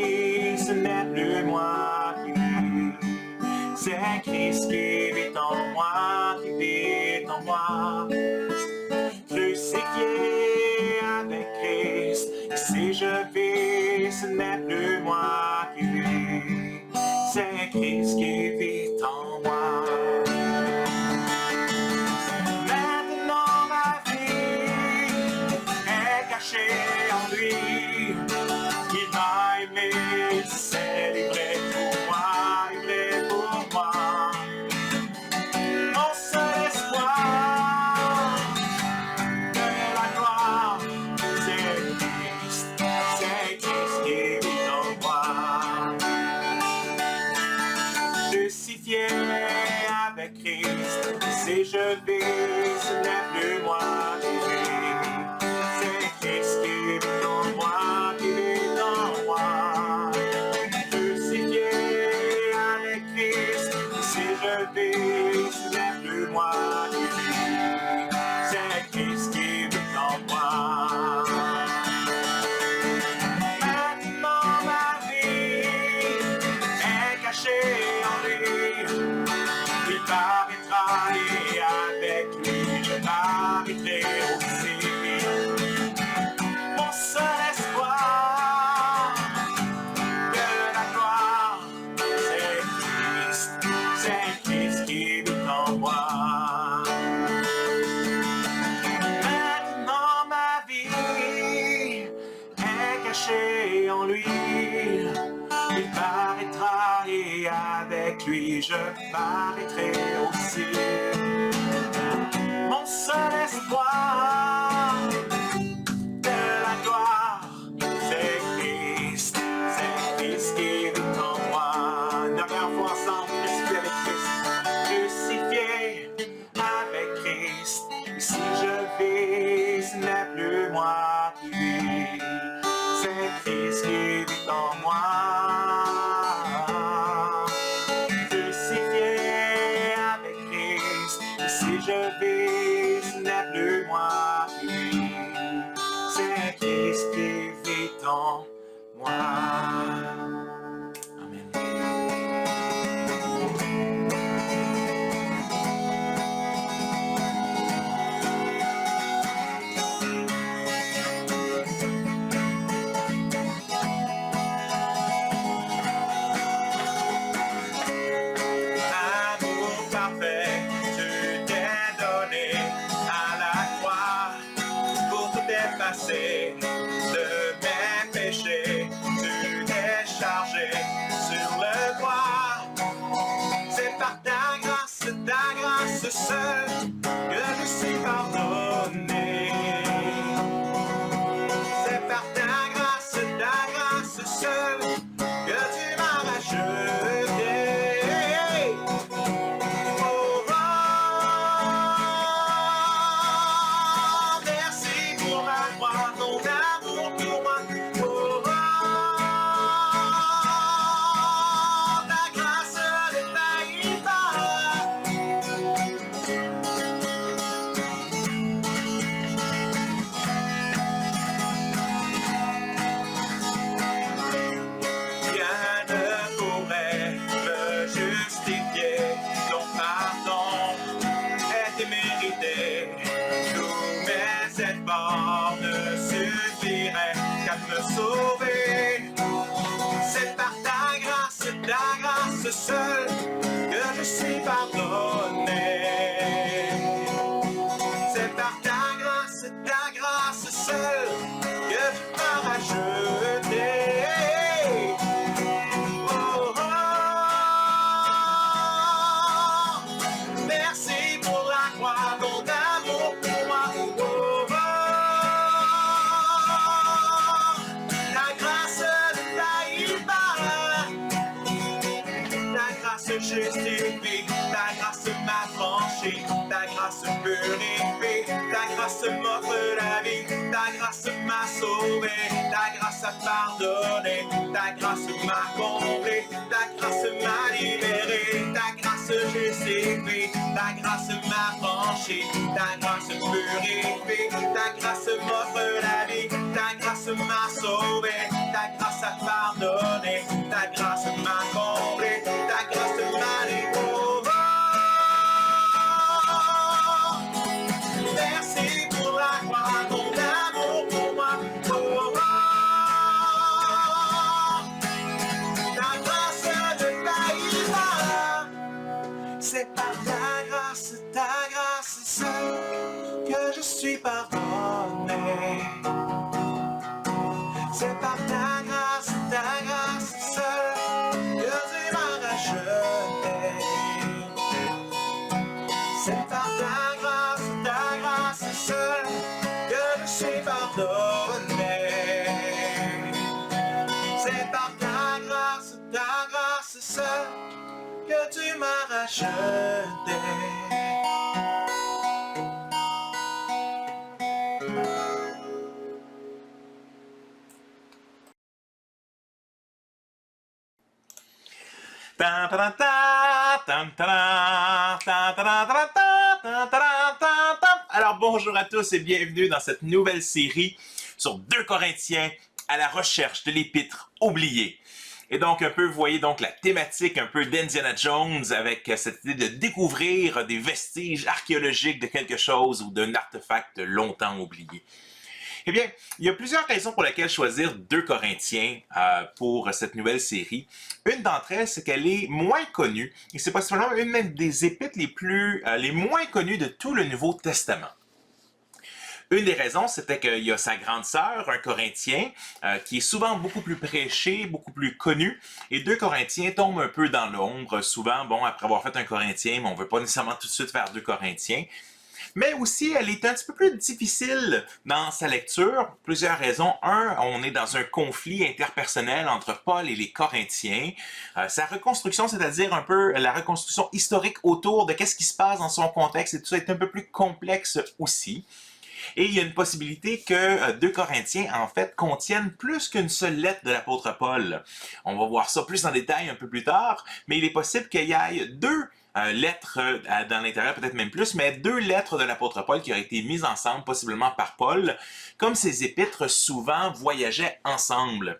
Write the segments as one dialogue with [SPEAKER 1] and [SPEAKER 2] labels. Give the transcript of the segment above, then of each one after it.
[SPEAKER 1] vis, ce n'est plus moi qui vis. C'est Christ qui vit en moi, qui vit en moi. Crucifié avec Christ, et si je vis, ce n'est plus moi qui vis. C'est Christ qui vit en moi. Maintenant ma vie est cachée en lui. Il m'a aimé, il s'est livré pour moi, livré pour moi. Mon seul espoir de la gloire, c'est Christ qui vit en moi. Crucifié avec Christ, si je vis, ce n'est plus moi qui vis. C'est Christ qui vit en moi, qui vit en moi. Crucifié avec Christ, si je vis, ce n'est plus moi qui vis. C'est Christ qui vit en moi. Maintenant ma vie est cachée en lui. Il paraîtra et avec lui je paraîtrai aussi. Mon seul espoir de la gloire, c'est Christ qui vit en moi. Maintenant ma vie est cachée en lui. Il paraîtra et avec lui je paraîtrai aussi. Mon seul espoir de la gloire, c'est Christ qui vit en moi. Une dernière fois ensemble, crucifié avec Christ. Et si je vis, ce n'est plus moi qui vis. C'est Christ qui vit en moi. Crucifié avec Christ. Et si je vis, ce n'est plus moi qui vis. C'est Christ qui vit en moi. Amen. Amour parfait, tu t'es donné à la croix pour tout effacer de mes péchés. Tu t'es chargé sur le bois. C'est par ta grâce seule que je suis pardonné. C'est par ta grâce seule que tu m'as racheté. Oh, oh, merci pour la croix, ton amour pour moi. Oh, oh, ta grâce ne faillit pas. Rien ne pourrait me justifier, ton pardon était mérité. Tous mes efforts ne suffiraient qu'à me sauver. C'est par ta grâce seule que je suis pardonné. C'est par ta grâce seule que tu m'as racheté. Oh, oh, merci pour la croix, ton amour pour moi. Oh, oh, ta grâce ne faillit pas. Ta grâce justifie, ta grâce m'a franchi, ta grâce purifie, ta grâce m'offre la vie, ta grâce m'a sauvé, ta grâce a pardonné, ta grâce m'a comblé, ta grâce m'a libéré, ta grâce justifie, ta grâce m'a franchi, ta grâce purifie, ta grâce m'offre la vie, ta grâce m'a sauvé, ta grâce a m'a pardonné, ta grâce m'a comblé, ta grâce m'a découvert. Merci pour la croix, ton amour pour moi. Oh, ta grâce ne taille pas. C'est par ta grâce seule que je suis pardonné. C'est par ta grâce seule que tu m'as racheté. C'est par ta grâce seule que je suis pardonné. C'est par ta grâce seule que tu m'as racheté. Alors bonjour à tous et bienvenue dans cette nouvelle série sur 2 Corinthiens à la recherche de l'épître oubliée. Et donc un peu, vous voyez donc la thématique un peu d'Indiana Jones avec cette idée de découvrir des vestiges archéologiques de quelque chose ou d'un artefact longtemps oublié. Eh bien, il y a plusieurs raisons pour lesquelles choisir 2 Corinthiens pour cette nouvelle série. Une d'entre elles, c'est qu'elle est moins connue, et c'est possiblement une des épîtres les moins connues de tout le Nouveau Testament. Une des raisons, c'était qu'il y a sa grande sœur, un Corinthien, qui est souvent beaucoup plus prêché, beaucoup plus connu, et 2 Corinthiens tombent un peu dans l'ombre. Souvent, bon, après avoir fait un Corinthien, mais on ne veut pas nécessairement tout de suite faire 2 Corinthiens. Mais aussi, elle est un petit peu plus difficile dans sa lecture. Plusieurs raisons. Un, on est dans un conflit interpersonnel entre Paul et les Corinthiens. Sa reconstruction, c'est-à-dire un peu la reconstruction historique autour de qu'est-ce qui se passe dans son contexte, et tout ça est un peu plus complexe aussi. Et il y a une possibilité que 2 Corinthiens, en fait, contiennent plus qu'une seule lettre de l'apôtre Paul. On va voir ça plus en détail un peu plus tard, mais il est possible qu'il y ait 2 lettres dans l'intérieur, peut-être même plus, mais 2 lettres de l'apôtre Paul qui auraient été mises ensemble, possiblement par Paul, comme ces épîtres souvent voyageaient ensemble.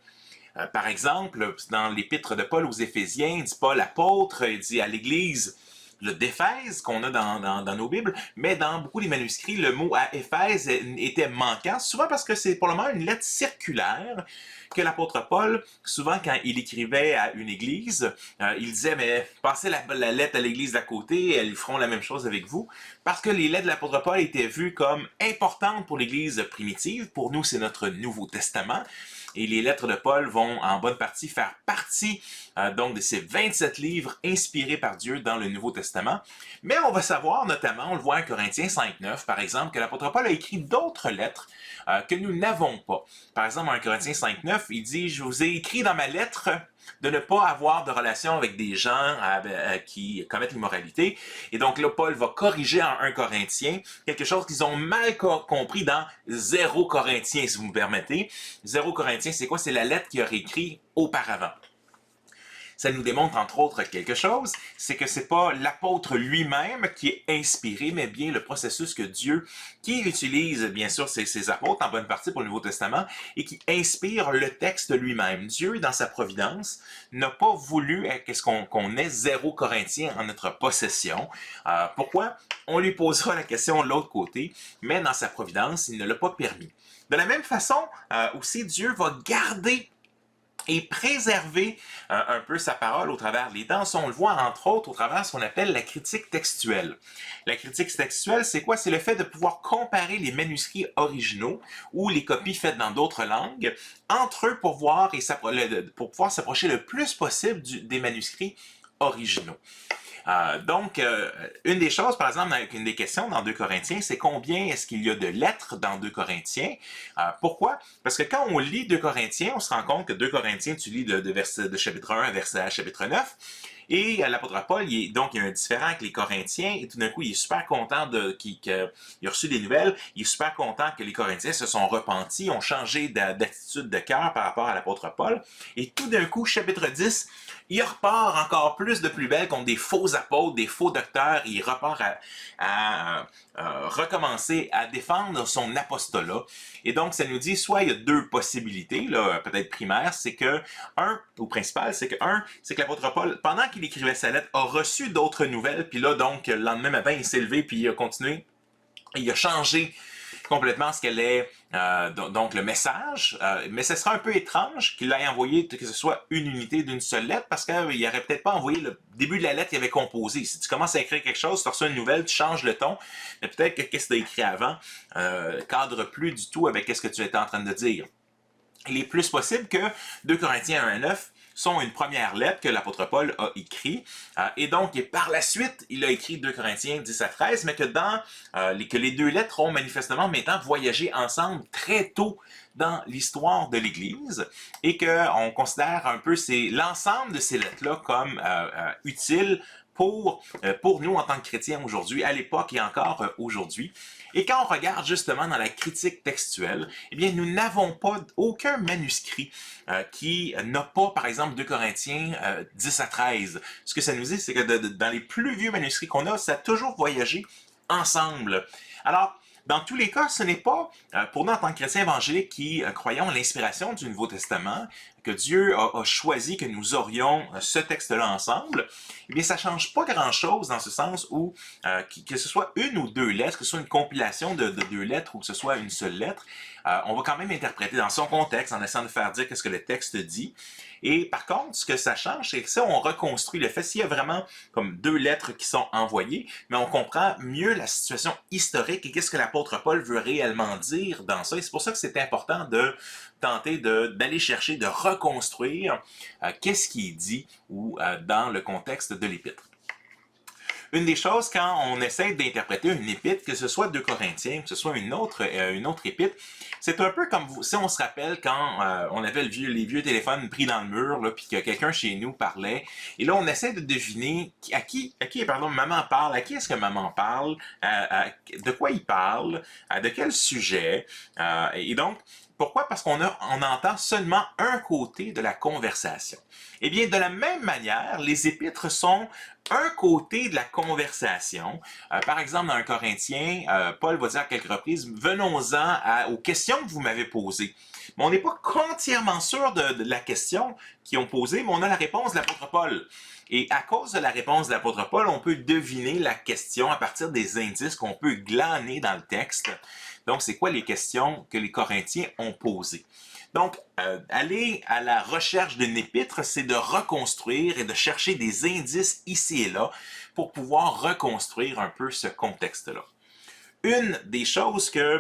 [SPEAKER 1] Par exemple, dans l'épître de Paul aux Éphésiens, il dit pas l'apôtre, il dit à l'Église d'Éphèse qu'on a dans nos Bibles, mais dans beaucoup des manuscrits, le mot à Éphèse était manquant, souvent parce que c'est pour le moment une lettre circulaire que l'apôtre Paul, souvent quand il écrivait à une église, il disait, mais passez la lettre à l'église d'à côté, elles feront la même chose avec vous, parce que les lettres de l'apôtre Paul étaient vues comme importantes pour l'église primitive. Pour nous, c'est notre Nouveau Testament. Et les lettres de Paul vont en bonne partie faire partie donc de ces 27 livres inspirés par Dieu dans le Nouveau Testament. Mais on va savoir notamment, on le voit en Corinthiens 5.9 par exemple, que l'apôtre Paul a écrit d'autres lettres que nous n'avons pas. Par exemple, en Corinthiens 5.9, il dit « Je vous ai écrit dans ma lettre de ne pas avoir de relation avec des gens qui commettent l'immoralité. » Et donc là, Paul va corriger en 1 Corinthiens quelque chose qu'ils ont mal compris dans 0 Corinthiens, si vous me permettez. 0 Corinthiens, c'est quoi? C'est la lettre qu'il aurait écrite auparavant. Ça nous démontre entre autres quelque chose, c'est que c'est pas l'apôtre lui-même qui est inspiré, mais bien le processus que Dieu, qui utilise bien sûr ses apôtres en bonne partie pour le Nouveau Testament, et qui inspire le texte lui-même. Dieu, dans sa providence, n'a pas voulu qu'on ait 0 Corinthiens en notre possession. Pourquoi? On lui posera la question de l'autre côté, mais dans sa providence, il ne l'a pas permis. De la même façon, aussi, Dieu va garder et préserver un peu sa parole au travers des temps. Ça, on le voit entre autres au travers de ce qu'on appelle la critique textuelle. La critique textuelle, c'est quoi? C'est le fait de pouvoir comparer les manuscrits originaux ou les copies faites dans d'autres langues entre eux pour pouvoir s'approcher le plus possible des manuscrits originaux. Donc, une des choses, par exemple, une des questions dans 2 Corinthiens, c'est combien est-ce qu'il y a de lettres dans 2 Corinthiens? Pourquoi? Parce que quand on lit 2 Corinthiens, on se rend compte que 2 Corinthiens, tu lis de chapitre 1 à chapitre 9,
[SPEAKER 2] Et l'apôtre Paul, donc, il y a un différend avec les Corinthiens, et tout d'un coup, il est super content qu'il a reçu des nouvelles, il est super content que les Corinthiens se sont repentis, ont changé d'attitude de cœur par rapport à l'apôtre Paul, et tout d'un coup, chapitre 10, il repart encore plus de plus belle contre des faux apôtres, des faux docteurs, et il repart à recommencer à défendre son apostolat. Et donc, ça nous dit, soit il y a deux possibilités, là, peut-être primaires, c'est que, ou principal, c'est que l'apôtre Paul, pendant qu'il écrivait sa lettre, a reçu d'autres nouvelles, puis là, donc, le lendemain matin, il s'est levé, puis il a continué, il a changé complètement ce qu'elle est, donc le message, mais ce sera un peu étrange qu'il ait envoyé que ce soit une unité d'une seule lettre, parce qu'il n'aurait peut-être pas envoyé le début de la lettre qu'il avait composé. Si tu commences à écrire quelque chose, tu reçois une nouvelle, tu changes le ton, mais peut-être que ce que tu as écrit avant cadre plus du tout avec ce que tu étais en train de dire. Il est plus possible que 2 Corinthiens 1:9 sont une première lettre que l'apôtre Paul a écrit, et donc par la suite, il a écrit 2 Corinthiens 10-13, mais que que les deux lettres ont manifestement maintenant voyagé ensemble très tôt dans l'histoire de l'Église, et qu'on considère un peu l'ensemble de ces lettres-là comme utiles pour nous en tant que chrétiens aujourd'hui, à l'époque et encore aujourd'hui. Et quand on regarde justement dans la critique textuelle, eh bien, nous n'avons pas aucun manuscrit qui n'a pas, par exemple, 2 Corinthiens 10-13. Ce que ça nous dit, c'est que dans les plus vieux manuscrits qu'on a, ça a toujours voyagé ensemble. Alors, dans tous les cas, ce n'est pas, pour nous en tant que chrétiens évangéliques qui croyons à l'inspiration du Nouveau Testament, que Dieu a choisi que nous aurions ce texte-là ensemble, eh bien, ça ne change pas grand-chose dans ce sens où, que ce soit une ou deux lettres, que ce soit une compilation de deux lettres ou que ce soit une seule lettre, on va quand même interpréter dans son contexte en essayant de faire dire ce que le texte dit. Et par contre, ce que ça change, c'est que ça, on reconstruit le fait. S'il y a vraiment comme deux lettres qui sont envoyées, mais on comprend mieux la situation historique et qu'est-ce que l'apôtre Paul veut réellement dire dans ça. Et c'est pour ça que c'est important de tenter d'aller chercher, de reconstruire qu'est-ce qu'il dit ou dans le contexte de l'épître. Une des choses, quand on essaie d'interpréter une épître, que ce soit 2 Corinthiens, que ce soit une autre épître, c'est un peu comme si on se rappelle quand on avait les vieux téléphones pris dans le mur, là, puis que quelqu'un chez nous parlait, et là on essaie de deviner à qui maman parle, à qui est-ce que maman parle, de quoi il parle, de quel sujet, et donc, pourquoi? Parce qu'on entend seulement un côté de la conversation. Eh bien, de la même manière, les épîtres sont un côté de la conversation. Par exemple, dans un Corinthien, Paul va dire à quelques reprises, venons-en aux questions que vous m'avez posées. Mais on n'est pas entièrement sûr de la question qu'ils ont posée, mais on a la réponse de l'apôtre Paul. Et à cause de la réponse de l'apôtre Paul, on peut deviner la question à partir des indices qu'on peut glaner dans le texte. Donc, c'est quoi les questions que les Corinthiens ont posées? Donc, aller à la recherche d'une épître, c'est de reconstruire et de chercher des indices ici et là pour pouvoir reconstruire un peu ce contexte-là. Une des choses qui va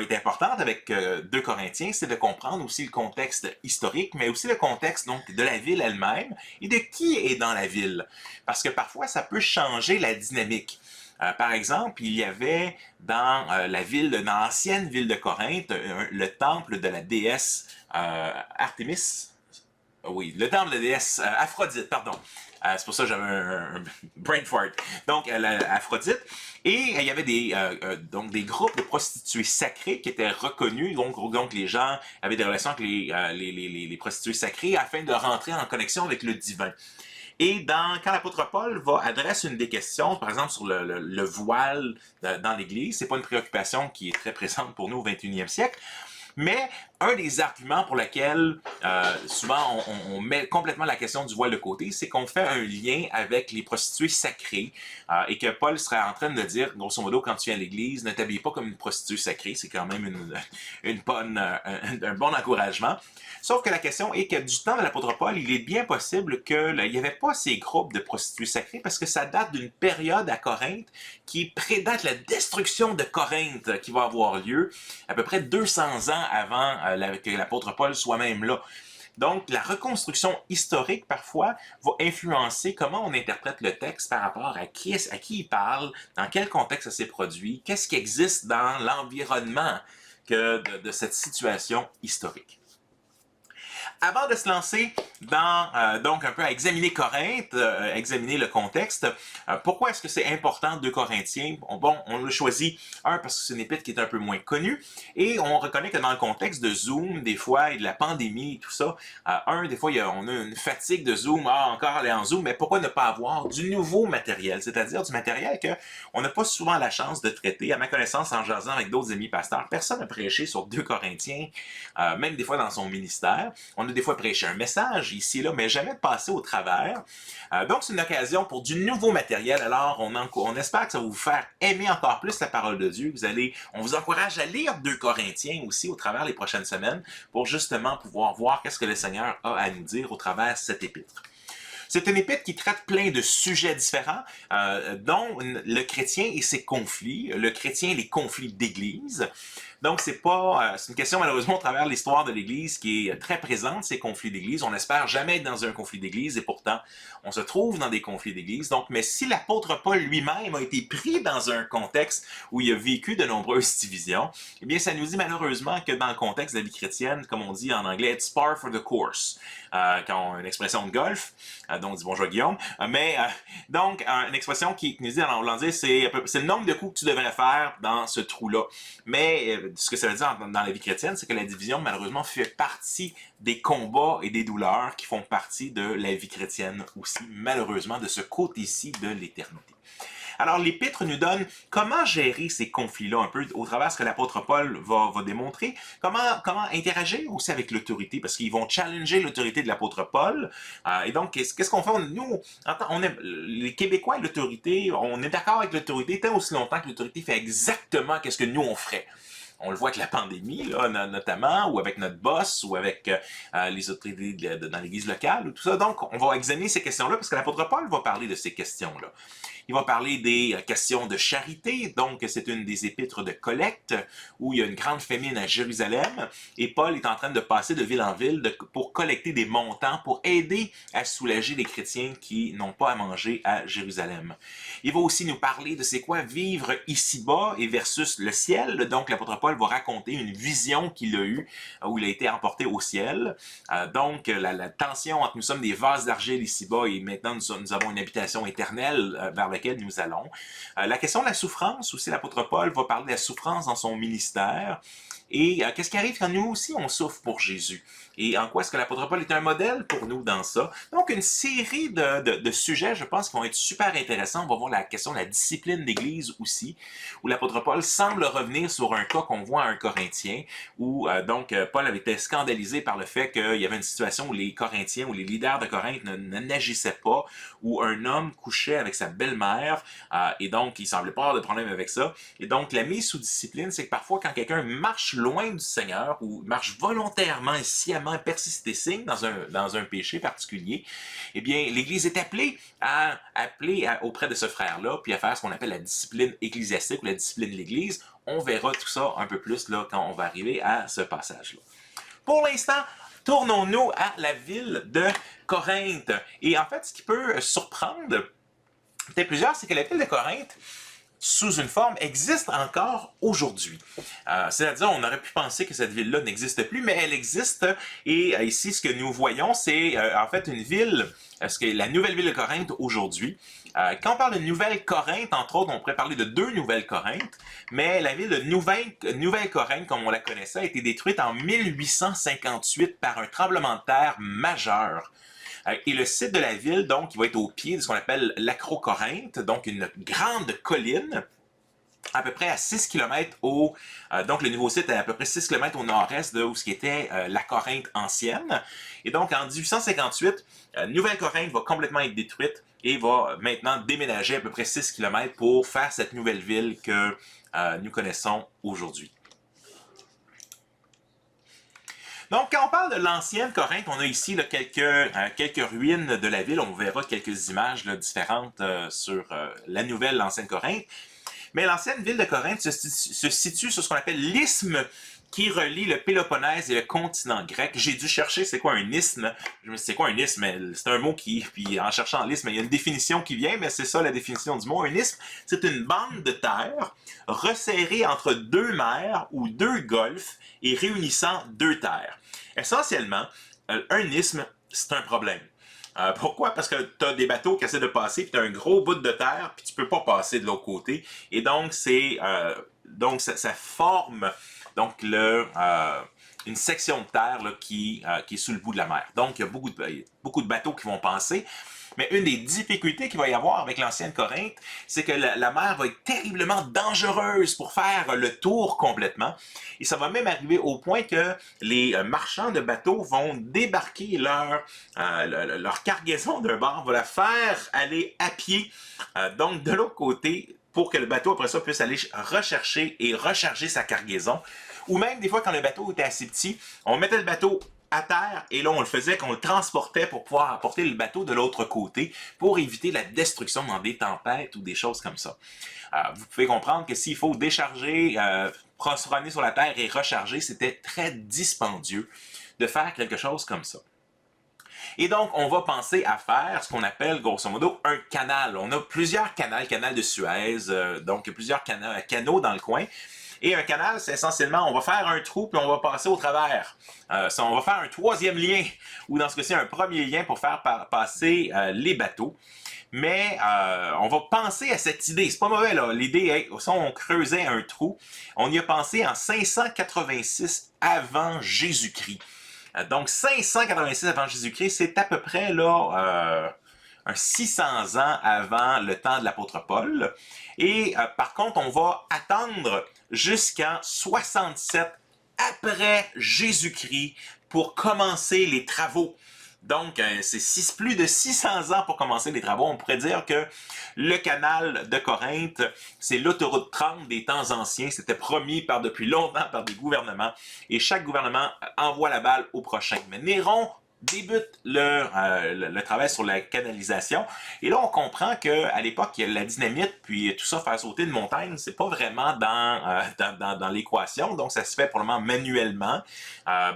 [SPEAKER 2] être importante avec 2 Corinthiens, c'est de comprendre aussi le contexte historique, mais aussi le contexte donc, de la ville elle-même et de qui est dans la ville. Parce que parfois, ça peut changer la dynamique. Par exemple, il y avait dans dans l'ancienne ville de Corinthe, le temple de la déesse Artémis. Oui, le temple de la déesse Aphrodite, pardon. C'est pour ça que j'avais un brain fart. Donc, Aphrodite. Et il y avait donc des groupes de prostituées sacrées qui étaient reconnus. Donc les gens avaient des relations avec les prostituées sacrées afin de rentrer en connexion avec le divin. Et quand l'apôtre Paul adresse une des questions, par exemple sur le voile dans l'Église, c'est pas une préoccupation qui est très présente pour nous au 21e siècle, mais un des arguments pour lesquels souvent on met complètement la question du voile de côté, c'est qu'on fait un lien avec les prostituées sacrées et que Paul serait en train de dire, grosso modo, quand tu viens à l'église, ne t'habille pas comme une prostituée sacrée, c'est quand même un bon encouragement. Sauf que la question est que du temps de l'apôtre Paul, il est bien possible qu'il n'y avait pas ces groupes de prostituées sacrées parce que ça date d'une période à Corinthe qui prédate la destruction de Corinthe qui va avoir lieu à peu près 200 ans avant que l'apôtre Paul soit même là. Donc, la reconstruction historique, parfois, va influencer comment on interprète le texte par rapport à qui il parle, dans quel contexte ça s'est produit, qu'est-ce qui existe dans l'environnement de cette situation historique. Avant de se lancer donc un peu à examiner Corinthe, examiner le contexte. Pourquoi est-ce que c'est important 2 Corinthiens? Bon, on l'a choisi, parce que c'est une épître qui est un peu moins connue, et on reconnaît que dans le contexte de Zoom, des fois, et de la pandémie et tout ça, des fois, on a une fatigue de Zoom, encore aller en Zoom, mais pourquoi ne pas avoir du nouveau matériel, c'est-à-dire du matériel qu'on n'a pas souvent la chance de traiter. À ma connaissance, en jasant avec d'autres amis pasteurs, personne n'a prêché sur 2 Corinthiens, même des fois dans son ministère. On a des fois prêché un message ici et là, mais jamais de passer au travers. Donc, c'est une occasion pour du nouveau matériel. Alors, on espère que ça va vous faire aimer encore plus la parole de Dieu. On vous encourage à lire 2 Corinthiens aussi au travers les prochaines semaines pour justement pouvoir voir qu'est-ce que le Seigneur a à nous dire au travers de cette épître. C'est une épître qui traite plein de sujets différents, dont le chrétien et ses conflits, le chrétien et les conflits d'Église. Donc, c'est une question malheureusement au travers de l'histoire de l'Église qui est très présente, ces conflits d'Église. On n'espère jamais être dans un conflit d'Église et pourtant, on se trouve dans des conflits d'Église. Donc, mais si l'apôtre Paul lui-même a été pris dans un contexte où il a vécu de nombreuses divisions, eh bien, ça nous dit malheureusement que dans le contexte de la vie chrétienne, comme on dit en anglais, it's par for the course. Quand une expression de golf, dont on dit bonjour Guillaume, donc une expression qui nous dit en hollandais, c'est le nombre de coups que tu devrais faire dans ce trou-là. Mais ce que ça veut dire dans la vie chrétienne, c'est que la division, malheureusement, fait partie des combats et des douleurs qui font partie de la vie chrétienne aussi, malheureusement, de ce côté-ci de l'éternité. Alors, l'Épître nous donne comment gérer ces conflits-là, un peu au travers de ce que l'apôtre Paul va démontrer, comment interagir aussi avec l'autorité, parce qu'ils vont challenger l'autorité de l'apôtre Paul. Et donc, qu'est-ce qu'on fait? Nous, les Québécois et l'autorité, on est d'accord avec l'autorité tant aussi longtemps que l'autorité fait exactement ce que nous, on ferait. On le voit avec la pandémie, là, notamment, ou avec notre boss, ou avec les autorités dans l'église locale, ou tout ça. Donc, on va examiner ces questions-là, parce que l'apôtre Paul va parler de ces questions-là. Il va parler des questions de charité, donc c'est une des épîtres de collecte, où il y a une grande famine à Jérusalem, et Paul est en train de passer de ville en ville pour collecter des montants, pour aider à soulager les chrétiens qui n'ont pas à manger à Jérusalem. Il va aussi nous parler de c'est quoi vivre ici-bas et versus le ciel, donc l'apôtre Paul va raconter une vision qu'il a eue, où il a été emporté au ciel, donc la tension entre nous sommes des vases d'argile ici-bas et maintenant nous avons une habitation éternelle vers laquelle nous allons. La question de la souffrance aussi, l'apôtre Paul va parler de la souffrance dans son ministère. Et qu'est-ce qui arrive quand nous aussi on souffre pour Jésus? Et en quoi est-ce que l'apôtre Paul est un modèle pour nous dans ça? Donc, une série de sujets, je pense, qui vont être super intéressants. On va voir la question de la discipline d'Église aussi, où l'apôtre Paul semble revenir sur un cas qu'on voit à un Corinthien, où Paul avait été scandalisé par le fait qu'il y avait une situation où les Corinthiens, ou les leaders de Corinthe n'agissaient pas, où un homme couchait avec sa belle-mère, et donc il ne semblait pas avoir de problème avec ça. Et donc, la mise sous discipline, c'est que parfois, quand quelqu'un marche loin du Seigneur, ou marche volontairement et sciemment, persiste et signe dans un péché particulier, eh bien, l'Église est appelée auprès de ce frère-là, puis à faire ce qu'on appelle la discipline ecclésiastique ou la discipline de l'Église. On verra tout ça un peu plus là quand on va arriver à ce passage-là. Pour l'instant, tournons-nous à la ville de Corinthe. Et en fait, ce qui peut surprendre peut-être plusieurs, c'est que la ville de Corinthe, sous une forme, existe encore aujourd'hui. C'est-à-dire, on aurait pu penser que cette ville-là n'existe plus, mais elle existe. Et ici, ce que nous voyons, c'est en fait une ville, la nouvelle ville de Corinthe aujourd'hui. Quand on parle de Nouvelle-Corinthe, entre autres, on pourrait parler de 2 Nouvelles-Corinthe, mais la ville de Nouvelle-Corinthe, comme on la connaissait, a été détruite en 1858 par un tremblement de terre majeur. Et le site de la ville, donc, il va être au pied de ce qu'on appelle l'Acrocorinthe, donc une grande colline, à peu près à 6 km donc le nouveau site est à peu près 6 km au nord-est de où ce qui était la Corinthe ancienne. Et donc, en 1858, Nouvelle-Corinthe va complètement être détruite et va maintenant déménager à peu près 6 km pour faire cette nouvelle ville que nous connaissons aujourd'hui. Donc, quand on parle de l'ancienne Corinthe, on a ici là, quelques ruines de la ville. On verra quelques images là, différentes sur l'ancienne Corinthe. Mais l'ancienne ville de Corinthe se situe sur ce qu'on appelle l'isthme qui relie le Péloponnèse et le continent grec. J'ai dû chercher c'est quoi un isthme. Je me suis dit, c'est quoi un isthme? C'est un mot puis en cherchant l'isthme, il y a une définition qui vient, mais c'est ça la définition du mot. Un isthme, c'est une bande de terre resserrée entre 2 mers ou 2 golfes et réunissant 2 terres. Essentiellement, un isthme, c'est un problème. Pourquoi? Parce que tu as des bateaux qui essaient de passer, puis tu as un gros bout de terre, puis tu peux pas passer de l'autre côté. Et donc, ça forme donc une section de terre là, qui est sous le bout de la mer. Donc, il y a beaucoup de bateaux qui vont passer. Mais une des difficultés qu'il va y avoir avec l'ancienne Corinthe, c'est que la mer va être terriblement dangereuse pour faire le tour complètement. Et ça va même arriver au point que les marchands de bateaux vont débarquer leur cargaison d'un bord, vont la faire aller à pied, donc de l'autre côté, pour que le bateau après ça puisse aller rechercher et recharger sa cargaison. Ou même des fois quand le bateau était assez petit, on mettait le bateau à terre, et là on le faisait qu'on le transportait pour pouvoir apporter le bateau de l'autre côté pour éviter la destruction dans des tempêtes ou des choses comme ça. Vous pouvez comprendre que s'il faut décharger, se ramener sur la terre et recharger, c'était très dispendieux de faire quelque chose comme ça. Et donc, on va penser à faire ce qu'on appelle, grosso modo, un canal. On a plusieurs canal de Suez, donc plusieurs canaux dans le coin. Et un canal, c'est essentiellement, on va faire un trou puis on va passer au travers. On va faire un troisième lien, ou dans ce cas-ci, un premier lien pour faire passer les bateaux. Mais on va penser à cette idée. C'est pas mauvais, là. L'idée, si on creusait un trou, on y a pensé en 586 avant Jésus-Christ. Donc, 586 avant Jésus-Christ, c'est à peu près là, un 600 ans avant le temps de l'apôtre Paul. Et par contre, on va attendre jusqu'en 67 après Jésus-Christ pour commencer les travaux. Donc, c'est plus de 600 ans pour commencer les travaux. On pourrait dire que le canal de Corinthe, c'est l'autoroute 30 des temps anciens. C'était promis depuis longtemps par des gouvernements. Et chaque gouvernement envoie la balle au prochain. Mais Néron débute le travail sur la canalisation. Et là, on comprend qu'à l'époque, la dynamite, puis tout ça, faire sauter une montagne, c'est pas vraiment dans l'équation. Donc, ça se fait probablement manuellement,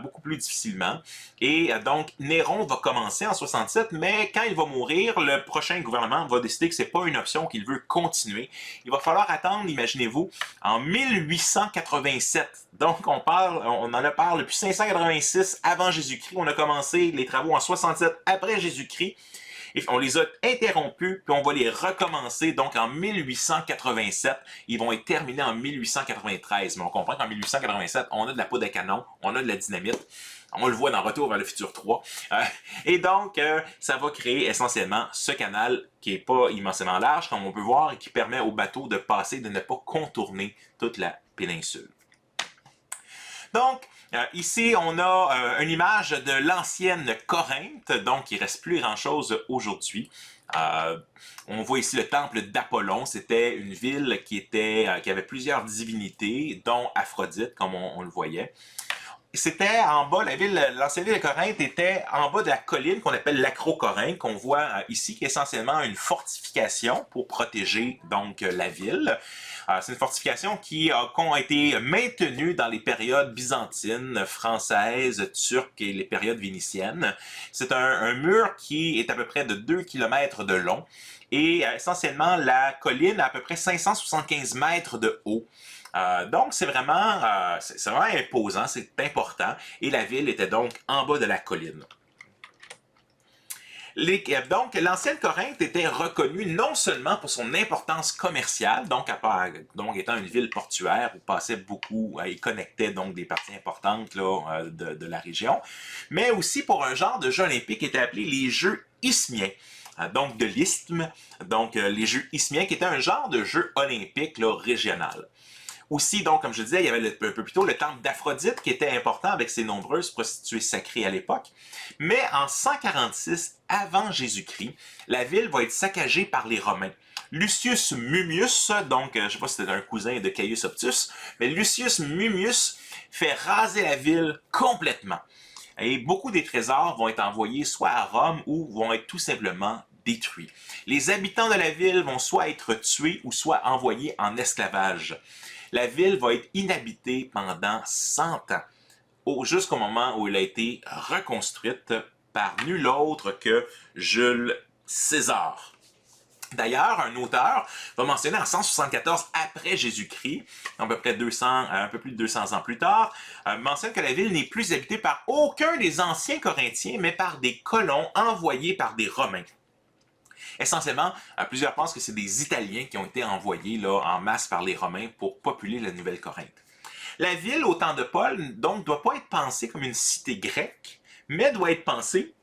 [SPEAKER 2] beaucoup plus difficilement. Et donc, Néron va commencer en 67, mais quand il va mourir, le prochain gouvernement va décider que c'est pas une option, qu'il veut continuer. Il va falloir attendre, imaginez-vous, en 1887. Donc, on en a parlé depuis 586 avant Jésus-Christ. On a commencé les travaux en 67 après Jésus-Christ. Et on les a interrompus, puis on va les recommencer. Donc, en 1887, ils vont être terminés en 1893. Mais on comprend qu'en 1887, on a de la poudre à canon, on a de la dynamite. On le voit dans Retour vers le futur 3. Et donc, ça va créer essentiellement ce canal qui n'est pas immensément large, comme on peut voir, et qui permet aux bateaux de passer, de ne pas contourner toute la péninsule. Donc, ici, on a une image de l'ancienne Corinthe, donc il ne reste plus grand-chose aujourd'hui. On voit ici le temple d'Apollon. C'était une ville qui avait plusieurs divinités, dont Aphrodite, comme on le voyait. C'était en bas, l'ancienne ville de Corinthe était en bas de la colline qu'on appelle l'Acrocorinthe, qu'on voit ici, qui est essentiellement une fortification pour protéger donc la ville. C'est une fortification qui a été maintenue dans les périodes byzantines, françaises, turques et les périodes vénitiennes. C'est un mur qui est à peu près de 2 km de long et essentiellement la colline a à peu près 575 mètres de haut. Donc, c'est vraiment imposant, c'est important, et la ville était donc en bas de la colline. Donc, l'ancienne Corinthe était reconnue non seulement pour son importance commerciale, donc étant une ville portuaire où passait beaucoup et connectait donc des parties importantes là, de la région, mais aussi pour un genre de jeu olympique qui était appelé les Jeux isthmiens. Donc de l'isthme, donc les Jeux isthmiens qui étaient un genre de jeu olympique là, régional. Aussi, donc, comme je disais, il y avait un peu plus tôt le temple d'Aphrodite qui était important avec ses nombreuses prostituées sacrées à l'époque. Mais en 146 avant Jésus-Christ, la ville va être saccagée par les Romains. Lucius Mummius, donc je ne sais pas si c'était un cousin de Caius Optus, mais Lucius Mummius fait raser la ville complètement. Et beaucoup des trésors vont être envoyés soit à Rome ou vont être tout simplement détruits. Les habitants de la ville vont soit être tués ou soit envoyés en esclavage. La ville va être inhabitée pendant 100 ans, jusqu'au moment où elle a été reconstruite par nul autre que Jules César. D'ailleurs, un auteur va mentionner en 174 après Jésus-Christ, à peu près 200, un peu plus de 200 ans plus tard, mentionne que la ville n'est plus habitée par aucun des anciens Corinthiens, mais par des colons envoyés par des Romains. Essentiellement, plusieurs pensent que c'est des Italiens qui ont été envoyés là, en masse par les Romains pour populer la Nouvelle-Corinthe. La ville, au temps de Paul, donc, ne doit pas être pensée comme une cité grecque, mais doit être pensée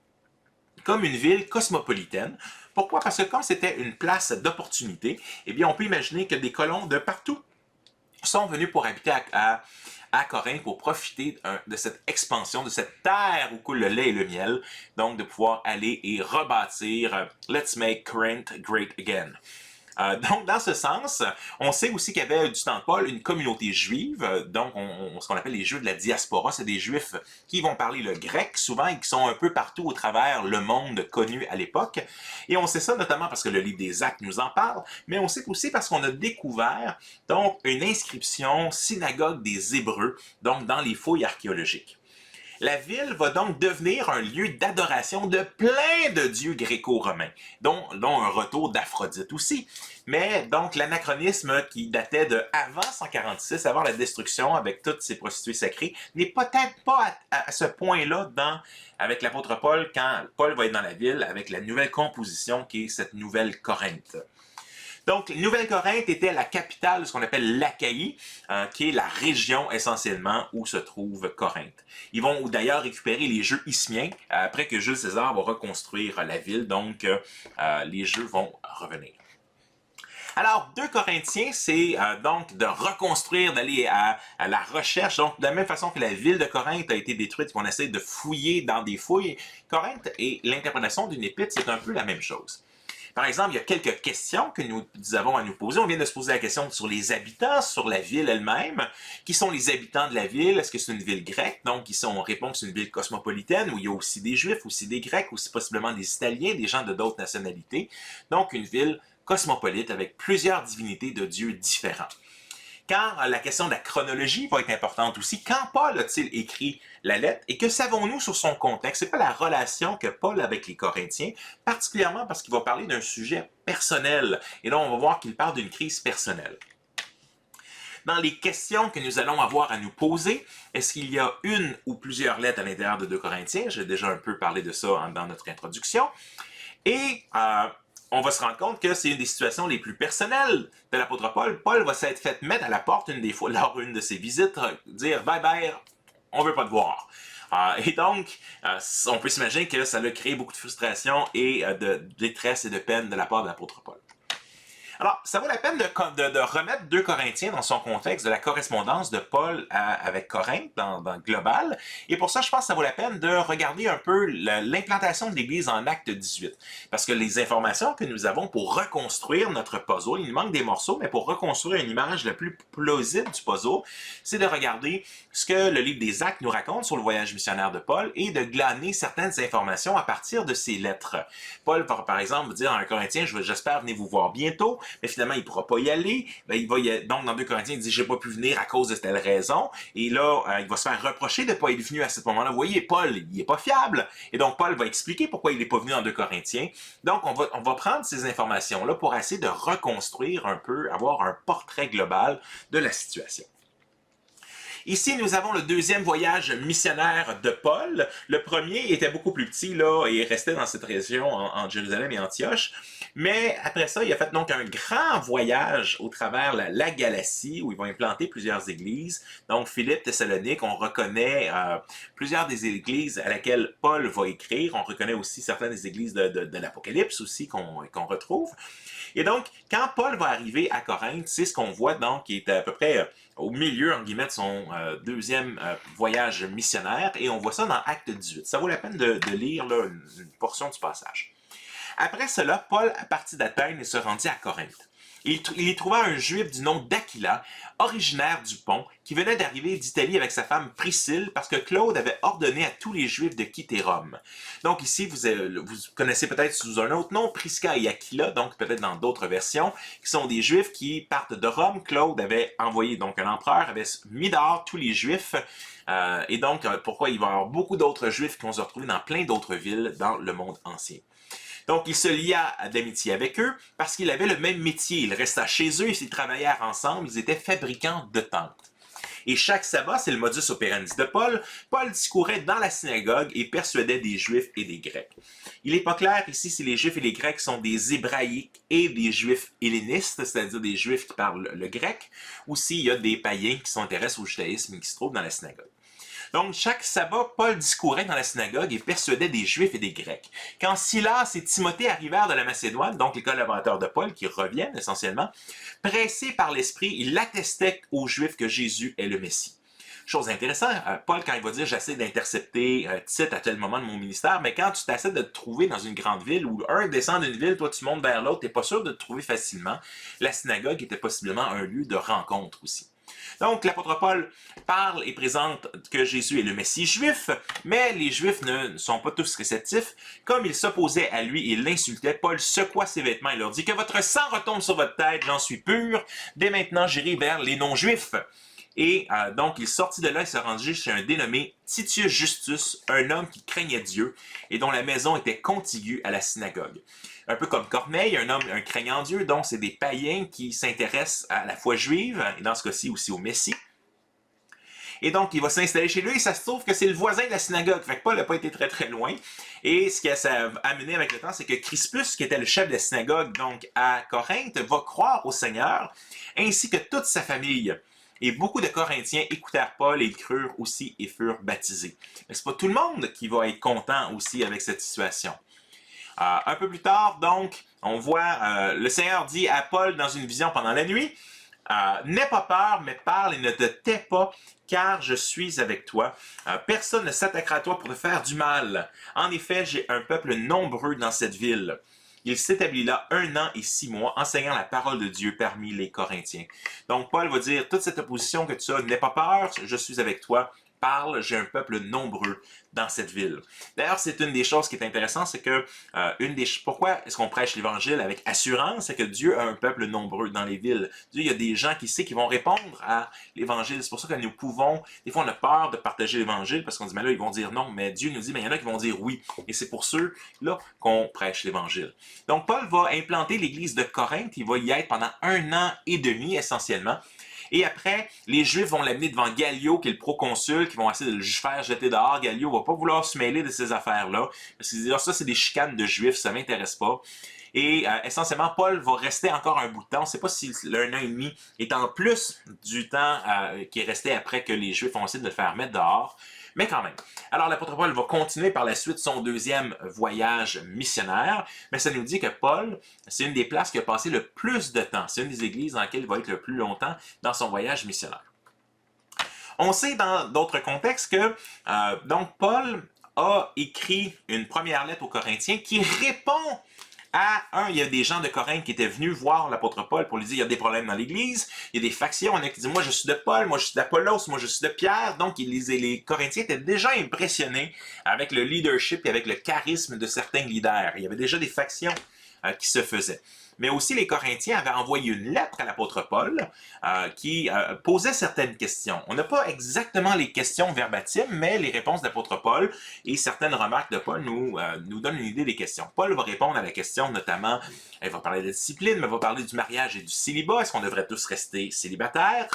[SPEAKER 2] comme une ville cosmopolitaine. Pourquoi? Parce que comme c'était une place d'opportunité, eh bien, on peut imaginer que des colons de partout sont venus pour habiter à Corinthe pour profiter de cette expansion, de cette terre où coule le lait et le miel, donc de pouvoir aller et rebâtir Let's make Corinth great again. Donc, dans ce sens, on sait aussi qu'il y avait du temps de Paul une communauté juive, donc ce qu'on appelle les Juifs de la diaspora, c'est des Juifs qui vont parler le grec souvent et qui sont un peu partout au travers le monde connu à l'époque. Et on sait ça notamment parce que le livre des Actes nous en parle, mais on sait aussi parce qu'on a découvert donc une inscription synagogue des Hébreux, donc dans les fouilles archéologiques. La ville va donc devenir un lieu d'adoration de plein de dieux gréco-romains, dont un retour d'Aphrodite aussi. Mais donc l'anachronisme qui datait de avant 146, avant la destruction avec toutes ces prostituées sacrées, n'est peut-être pas à ce point-là avec l'apôtre Paul quand Paul va être dans la ville avec la nouvelle composition qui est cette nouvelle Corinthe. Donc, Nouvelle-Corinthe était la capitale de ce qu'on appelle l'Achaïe, qui est la région essentiellement où se trouve Corinthe. Ils vont d'ailleurs récupérer les jeux ismiens après que Jules César va reconstruire la ville, donc les jeux vont revenir. Alors, 2 Corinthiens, c'est donc de reconstruire, d'aller à la recherche. Donc, de la même façon que la ville de Corinthe a été détruite, qu'on essaie de fouiller dans des fouilles, Corinthe et l'interprétation d'une épître, c'est un peu la même chose. Par exemple, il y a quelques questions que nous avons à nous poser. On vient de se poser la question sur les habitants, sur la ville elle-même. Qui sont les habitants de la ville? Est-ce que c'est une ville grecque? Donc, ici, on répond que c'est une ville cosmopolitaine où il y a aussi des Juifs, aussi des Grecs, aussi possiblement des Italiens, des gens de d'autres nationalités. Donc, une ville cosmopolite avec plusieurs divinités de dieux différents. Quand la question de la chronologie va être importante aussi, quand Paul a-t-il écrit la lettre et que savons-nous sur son contexte? C'est pas la relation que Paul a avec les Corinthiens, particulièrement parce qu'il va parler d'un sujet personnel. Et là, on va voir qu'il parle d'une crise personnelle. Dans les questions que nous allons avoir à nous poser, est-ce qu'il y a une ou plusieurs lettres à l'intérieur de 2 Corinthiens? J'ai déjà un peu parlé de ça dans notre introduction. Et on va se rendre compte que c'est une des situations les plus personnelles de l'apôtre Paul. Paul va s'être fait mettre à la porte une des fois, lors d'une de ses visites, dire « Bye bye, on veut pas te voir ». Et donc, on peut s'imaginer que ça a créé beaucoup de frustration et de détresse et de peine de la part de l'apôtre Paul. Alors, ça vaut la peine de remettre 2 Corinthiens dans son contexte de la correspondance de Paul avec Corinthe dans global. Et pour ça, je pense que ça vaut la peine de regarder un peu l'implantation de l'Église en Acte 18. Parce que les informations que nous avons pour reconstruire notre puzzle, il nous manque des morceaux, mais pour reconstruire une image la plus plausible du puzzle, c'est de regarder ce que le livre des Actes nous raconte sur le voyage missionnaire de Paul et de glaner certaines informations à partir de ses lettres. Paul, par exemple, dire à un Corinthien, j'espère venir vous voir bientôt. Mais finalement, il ne pourra pas y aller. Donc, dans 2 Corinthiens, il dit, j'ai pas pu venir à cause de telle raison. Et là, il va se faire reprocher de ne pas être venu à ce moment-là. Vous voyez, Paul, il n'est pas fiable. Et donc, Paul va expliquer pourquoi il n'est pas venu en 2 Corinthiens. Donc, on va prendre ces informations-là pour essayer de reconstruire un peu, avoir un portrait global de la situation. Ici, nous avons le deuxième voyage missionnaire de Paul. Le premier était beaucoup plus petit là, et restait dans cette région en Jérusalem et Antioche. Mais après ça, il a fait donc un grand voyage au travers la Galatie, où il va implanter plusieurs églises. Donc, Philippe, Thessalonique, on reconnaît plusieurs des églises à laquelle Paul va écrire. On reconnaît aussi certaines des églises de l'Apocalypse aussi qu'on retrouve. Et donc, quand Paul va arriver à Corinthe, c'est ce qu'on voit donc, qui est à peu près au milieu, en guillemets, de son deuxième voyage missionnaire, et on voit ça dans Acte 18. Ça vaut la peine de lire là, une portion du passage. Après cela, Paul partit d'Athènes et se rendit à Corinthe. Il y trouva un juif du nom d'Aquila, originaire du Pont, qui venait d'arriver d'Italie avec sa femme Priscille parce que Claude avait ordonné à tous les juifs de quitter Rome. Donc ici, vous connaissez peut-être sous un autre nom, Prisca et Aquila, donc peut-être dans d'autres versions, qui sont des juifs qui partent de Rome. Claude avait envoyé, donc un empereur avait mis dehors tous les juifs. Et donc, pourquoi il va y avoir beaucoup d'autres juifs qui vont se retrouver dans plein d'autres villes dans le monde ancien. Donc, il se lia d'amitié avec eux parce qu'ils avaient le même métier. Il resta chez eux, ils travaillèrent ensemble, ils étaient fabricants de tentes. Et chaque sabbat, c'est le modus operandi de Paul, Paul discourait dans la synagogue et persuadait des Juifs et des Grecs. Il n'est pas clair ici si les Juifs et les Grecs sont des Hébraïques et des Juifs hellénistes, c'est-à-dire des Juifs qui parlent le grec, ou s'il y a des païens qui s'intéressent au judaïsme et qui se trouvent dans la synagogue. Donc, chaque sabbat, Paul discourait dans la synagogue et persuadait des Juifs et des Grecs. Quand Silas et Timothée arrivèrent de la Macédoine, donc les collaborateurs de Paul, qui reviennent essentiellement, pressés par l'Esprit, ils attestaient aux Juifs que Jésus est le Messie. Chose intéressante, Paul, quand il va dire « j'essaie d'intercepter Tite à tel moment de mon ministère », mais quand tu t'essaies de te trouver dans une grande ville, où un descend d'une ville, toi tu montes vers l'autre, tu n'es pas sûr de te trouver facilement, la synagogue était possiblement un lieu de rencontre aussi. Donc, l'apôtre Paul parle et présente que Jésus est le Messie juif, mais les Juifs ne sont pas tous réceptifs. Comme ils s'opposaient à lui et l'insultaient, Paul secoua ses vêtements et leur dit « Que votre sang retombe sur votre tête, j'en suis pur. Dès maintenant, j'irai vers les non-juifs. » Et donc, il sortit de là et se rendit chez un dénommé Titius Justus, un homme qui craignait Dieu et dont la maison était contiguë à la synagogue. Un peu comme Corneille, un craignant Dieu, donc c'est des païens qui s'intéressent à la foi juive, et dans ce cas-ci aussi au Messie. Et donc, il va s'installer chez lui, et ça se trouve que c'est le voisin de la synagogue. Fait que Paul n'a pas été très très loin. Et ce qui a amené avec le temps, c'est que Crispus, qui était le chef de la synagogue, donc à Corinthe, va croire au Seigneur, ainsi que toute sa famille. Et beaucoup de Corinthiens écoutèrent Paul et ils crurent aussi et furent baptisés. Mais c'est pas tout le monde qui va être content aussi avec cette situation. Un peu plus tard, donc, on voit le Seigneur dit à Paul dans une vision pendant la nuit, « N'aie pas peur, mais parle et ne te tais pas, car je suis avec toi. Personne ne s'attaquera à toi pour te faire du mal. En effet, j'ai un peuple nombreux dans cette ville. » Il s'établit là 1 an et 6 mois, enseignant la parole de Dieu parmi les Corinthiens. Donc, Paul va dire, toute cette opposition que tu as, n'aie pas peur, je suis avec toi. Parle, j'ai un peuple nombreux dans cette ville. D'ailleurs, c'est une des choses qui est intéressante, c'est que pourquoi est-ce qu'on prêche l'Évangile avec assurance? C'est que Dieu a un peuple nombreux dans les villes. Dieu, il y a des gens qui vont répondre à l'Évangile. C'est pour ça que nous pouvons, des fois on a peur de partager l'Évangile parce qu'on dit, mais là, ils vont dire non, mais Dieu nous dit, mais il y en a qui vont dire oui. Et c'est pour ceux-là qu'on prêche l'Évangile. Donc, Paul va implanter l'Église de Corinthe. Il va y être pendant 1 an et demi, essentiellement. Et après, les Juifs vont l'amener devant Gallio, qui est le proconsul, qui vont essayer de le faire jeter dehors. Gallio va pas vouloir se mêler de ces affaires-là. Parce qu'il dit, ça, c'est des chicanes de Juifs, ça m'intéresse pas. Et essentiellement, Paul va rester encore un bout de temps. On ne sait pas si l'1 an et demi est en plus du temps qui est resté après que les Juifs ont essayé de le faire mettre dehors. Mais quand même. Alors, l'apôtre Paul va continuer par la suite son 2e voyage missionnaire, mais ça nous dit que Paul, c'est une des places qui a passé le plus de temps. C'est une des églises dans lesquelles il va être le plus longtemps dans son voyage missionnaire. On sait dans d'autres contextes que donc Paul a écrit une première lettre aux Corinthiens qui répond il y a des gens de Corinthe qui étaient venus voir l'apôtre Paul pour lui dire il y a des problèmes dans l'Église, il y a des factions, il y en a qui disent moi je suis de Paul, moi je suis d'Apollos, moi je suis de Pierre. Donc les Corinthiens étaient déjà impressionnés avec le leadership et avec le charisme de certains leaders. Il y avait déjà des factions qui se faisaient. Mais aussi, les Corinthiens avaient envoyé une lettre à l'apôtre Paul qui posait certaines questions. On n'a pas exactement les questions verbatimes, mais les réponses de l'apôtre Paul et certaines remarques de Paul nous donnent une idée des questions. Paul va répondre à la question, notamment, il va parler de la discipline, mais il va parler du mariage et du célibat. Est-ce qu'on devrait tous rester célibataires?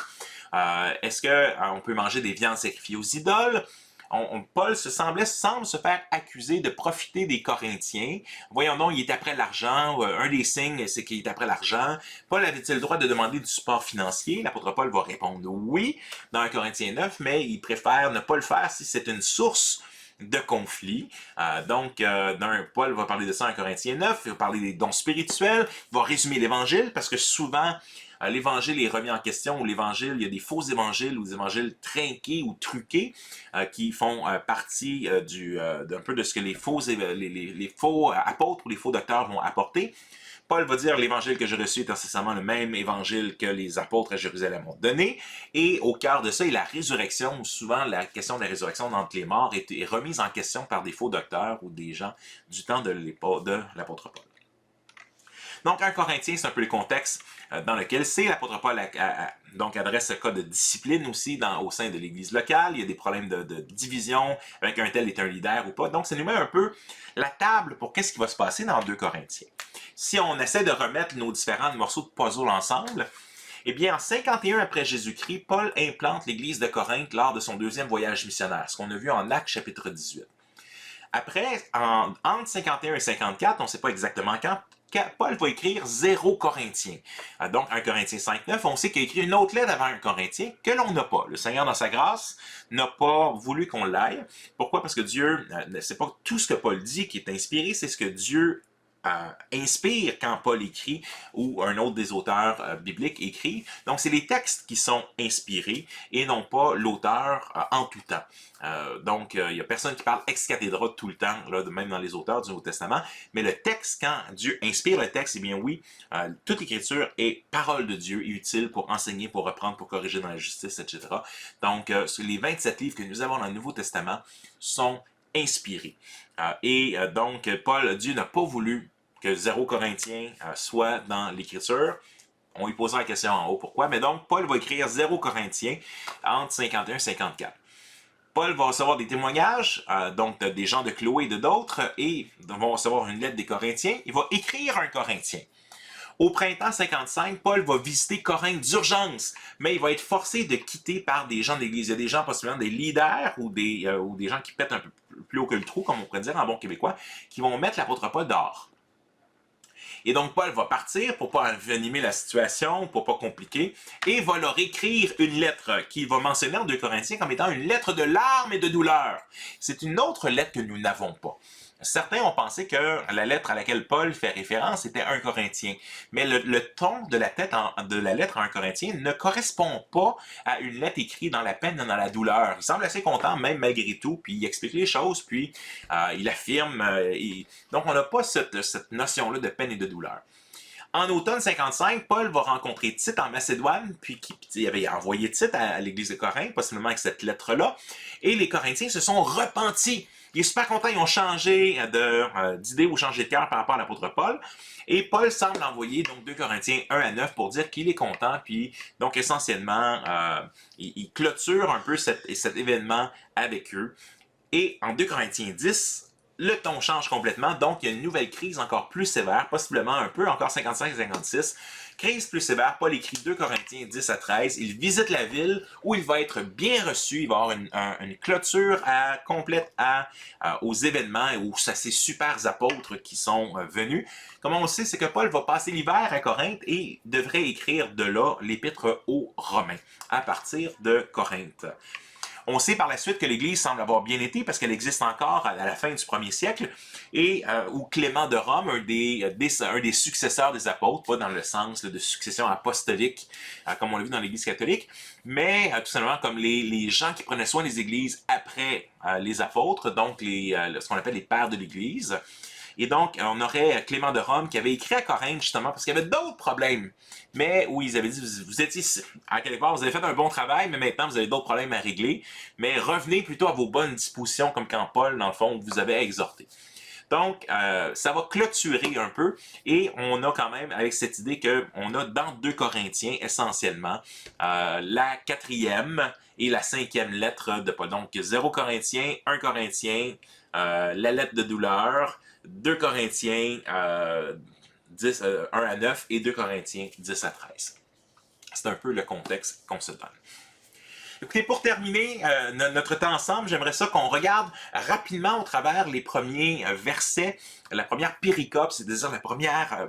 [SPEAKER 2] Est-ce qu'on peut manger des viandes sacrifiées aux idoles? Paul semble se faire accuser de profiter des Corinthiens. Voyons donc, il est après l'argent. Un des signes, c'est qu'il est après l'argent. Paul avait-il le droit de demander du support financier? L'apôtre Paul va répondre oui dans 1 Corinthiens 9, mais il préfère ne pas le faire si c'est une source de conflit. Paul va parler de ça en Corinthiens 9, il va parler des dons spirituels, il va résumer l'Évangile, parce que souvent, l'Évangile est remis en question, ou l'Évangile, il y a des faux évangiles ou des évangiles trinqués ou truqués qui font partie d'un peu de ce que les faux apôtres ou les faux docteurs vont apporter. Paul va dire l'évangile que j'ai reçu est nécessairement le même évangile que les apôtres à Jérusalem ont donné. Et au cœur de ça, et la résurrection, souvent la question de la résurrection d'entre les morts est remise en question par des faux docteurs ou des gens du temps de l'apôtre Paul. Donc, 1 Corinthiens, c'est un peu le contexte dans lequel c'est. L'apôtre Paul donc adresse ce cas de discipline aussi au sein de l'Église locale. Il y a des problèmes de division, avec un tel est un leader ou pas. Donc, ça nous met un peu la table pour qu'est-ce qui va se passer dans 2 Corinthiens. Si on essaie de remettre nos différents morceaux de puzzle ensemble, eh bien, en 51 après Jésus-Christ, Paul implante l'Église de Corinthe lors de son deuxième voyage missionnaire, ce qu'on a vu en Actes chapitre 18. Après, entre 51 et 54, on ne sait pas exactement quand, Paul va écrire 0 Corinthiens. Donc, 1 Corinthiens 5.9, on sait qu'il a écrit une autre lettre avant 1 Corinthien que l'on n'a pas. Le Seigneur, dans sa grâce, n'a pas voulu qu'on l'aille. Pourquoi? Parce que Dieu, c'est pas tout ce que Paul dit qui est inspiré, c'est ce que Dieu inspire quand Paul écrit ou un autre des auteurs bibliques écrit. Donc, c'est les textes qui sont inspirés et non pas l'auteur en tout temps. Donc, il n'y a personne qui parle ex cathedra tout le temps, là, même dans les auteurs du Nouveau Testament. Mais le texte, quand Dieu inspire le texte, eh bien oui, toute écriture est parole de Dieu et utile pour enseigner, pour reprendre, pour corriger dans la justice, etc. Donc, les 27 livres que nous avons dans le Nouveau Testament sont inspirés. Donc, Dieu n'a pas voulu que 0 Corinthiens soit dans l'Écriture. On lui posera la question en haut, pourquoi? Mais donc, Paul va écrire 0 Corinthiens entre 51 et 54. Paul va recevoir des témoignages, donc des gens de Chloé et de d'autres, et va recevoir une lettre des Corinthiens. Il va écrire un Corinthien. Au printemps 55, Paul va visiter Corinthe d'urgence, mais il va être forcé de quitter par des gens de l'Église. Il y a des gens, possiblement des leaders ou des gens qui pètent un peu plus haut que le trou, comme on pourrait dire en bon québécois, qui vont mettre l'apôtre Paul dehors. Et donc, Paul va partir pour ne pas envenimer la situation, pour ne pas compliquer, et va leur écrire une lettre qu'il va mentionner en 2 Corinthiens comme étant une lettre de larmes et de douleur. C'est une autre lettre que nous n'avons pas. Certains ont pensé que la lettre à laquelle Paul fait référence était 1 Corinthien, mais le ton de la lettre à 1 Corinthien ne correspond pas à une lettre écrite dans la peine et dans la douleur. Il semble assez content, même malgré tout, puis il explique les choses, puis il affirme. Donc on n'a pas cette notion-là de peine et de douleur. En automne 55, Paul va rencontrer Tite en Macédoine, puis il avait envoyé Tite à l'église de Corinthe, possiblement avec cette lettre-là, et les Corinthiens se sont repentis. Il est super content, ils ont changé d'idée ou changé de cœur par rapport à l'apôtre Paul. Et Paul semble envoyer donc 2 Corinthiens 1 à 9 pour dire qu'il est content. Puis donc essentiellement, il clôture un peu cet événement avec eux. Et en 2 Corinthiens 10, le ton change complètement. Donc il y a une nouvelle crise encore plus sévère, possiblement un peu encore 55-56. Crise plus sévère, Paul écrit 2 Corinthiens 10 à 13. Il visite la ville où il va être bien reçu. Il va avoir une clôture complète aux événements et aux ces super apôtres qui sont venus. Comme on le sait, c'est que Paul va passer l'hiver à Corinthe et devrait écrire de là l'épître aux Romains à partir de Corinthe. On sait par la suite que l'Église semble avoir bien été parce qu'elle existe encore à la fin du 1er siècle et où Clément de Rome, un des successeurs des apôtres, pas dans le sens de succession apostolique comme on l'a vu dans l'Église catholique, mais tout simplement comme les gens qui prenaient soin des Églises après les apôtres, donc ce qu'on appelle les pères de l'Église. Et donc, on aurait Clément de Rome qui avait écrit à Corinthe justement parce qu'il y avait d'autres problèmes, mais où ils avaient dit, vous étiez, à quelque part, vous avez fait un bon travail, mais maintenant vous avez d'autres problèmes à régler, mais revenez plutôt à vos bonnes dispositions comme quand Paul, dans le fond, vous avait exhorté. Donc, ça va clôturer un peu et on a quand même avec cette idée qu'on a dans 2 Corinthiens essentiellement la 4e et la 5e lettre de Paul. Donc, 0 Corinthiens, 1 Corinthien, la lettre de douleur, 2 Corinthiens 1 à 9 et 2 Corinthiens 10 à 13. C'est un peu le contexte qu'on se donne. Écoutez, pour terminer notre temps ensemble, j'aimerais ça qu'on regarde rapidement au travers les premiers versets, la première péricope, c'est-à-dire la première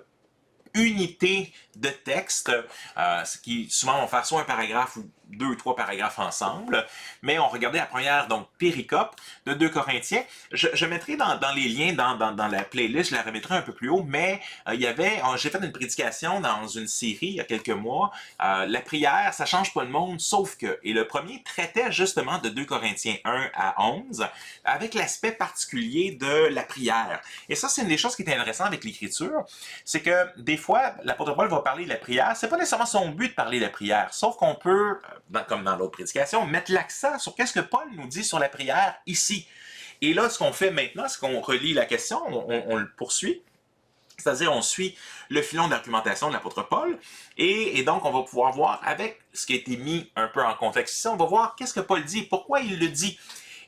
[SPEAKER 2] unité de texte, ce qui souvent vont faire soit un paragraphe 2 ou 3 paragraphes ensemble, mais on regardait la première, donc, péricope de 2 Corinthiens. Je mettrai dans les liens dans la playlist, je la remettrai un peu plus haut, mais j'ai fait une prédication dans une série il y a quelques mois, la prière, ça change pas le monde, sauf que, et le premier traitait justement de 2 Corinthiens 1 à 11, avec l'aspect particulier de la prière. Et ça, c'est une des choses qui est intéressante avec l'écriture, c'est que des fois, l'apôtre Paul va parler de la prière, c'est pas nécessairement son but de parler de la prière, sauf qu'on peut, comme dans l'autre prédication, mettre l'accent sur qu'est-ce que Paul nous dit sur la prière ici. Et là, ce qu'on fait maintenant, c'est qu'on relit la question, on le poursuit, c'est-à-dire on suit le filon d'argumentation de l'apôtre Paul, et donc on va pouvoir voir, avec ce qui a été mis un peu en contexte ici, on va voir qu'est-ce que Paul dit, pourquoi il le dit.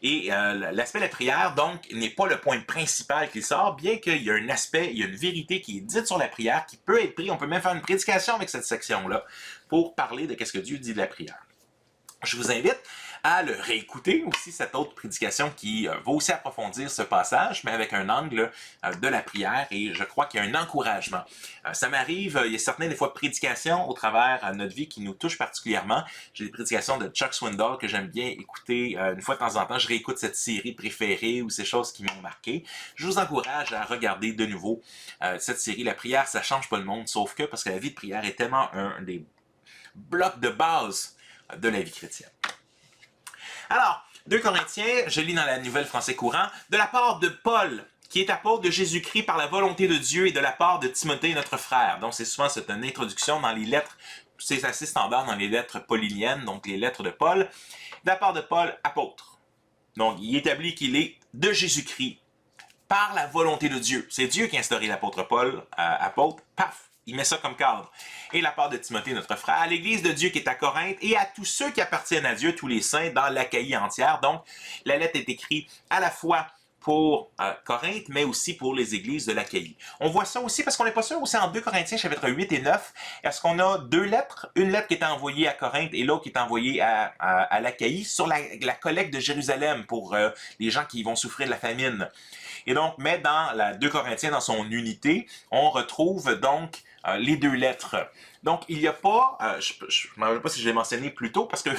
[SPEAKER 2] Et l'aspect de la prière, donc, n'est pas le point principal qui sort, bien qu'il y a un aspect, il y a une vérité qui est dite sur la prière, qui peut être prise, on peut même faire une prédication avec cette section-là, pour parler de qu'est-ce que Dieu dit de la prière. Je vous invite à le réécouter aussi, cette autre prédication qui va aussi approfondir ce passage, mais avec un angle de la prière, et je crois qu'il y a un encouragement. Ça m'arrive, il y a certaines des fois prédications au travers notre vie qui nous touchent particulièrement. J'ai des prédications de Chuck Swindoll que j'aime bien écouter une fois de temps en temps. Je réécoute cette série préférée ou ces choses qui m'ont marqué. Je vous encourage à regarder de nouveau cette série. La prière, ça change pas le monde, sauf que parce que la vie de prière est tellement un des blocs de base de la vie chrétienne. Alors, 2 Corinthiens, je lis dans la Nouvelle Français courant, de la part de Paul, qui est apôtre de Jésus-Christ par la volonté de Dieu, et de la part de Timothée, notre frère. Donc, c'est une introduction dans les lettres, c'est assez standard dans les lettres pauliniennes, donc les lettres de Paul. De la part de Paul, apôtre. Donc, il établit qu'il est de Jésus-Christ par la volonté de Dieu. C'est Dieu qui a instauré l'apôtre Paul, apôtre, paf! Il met ça comme cadre. Et la part de Timothée, notre frère, à l'Église de Dieu qui est à Corinthe et à tous ceux qui appartiennent à Dieu, tous les saints, dans l'Achaïe entière. Donc, la lettre est écrite à la fois pour Corinthe, mais aussi pour les églises de l'Achaïe. On voit ça aussi parce qu'on n'est pas sûr aussi en 2 Corinthiens, chapitre 8 et 9, est-ce qu'on a 2 lettres, une lettre qui est envoyée à Corinthe et l'autre qui est envoyée à l'Achaïe sur la collecte de Jérusalem pour les gens qui vont souffrir de la famine. Et donc, mais dans la 2 Corinthiens, dans son unité, on retrouve donc les 2 lettres. Donc, il n'y a pas, je ne me rappelle pas si je l'ai mentionné plus tôt parce que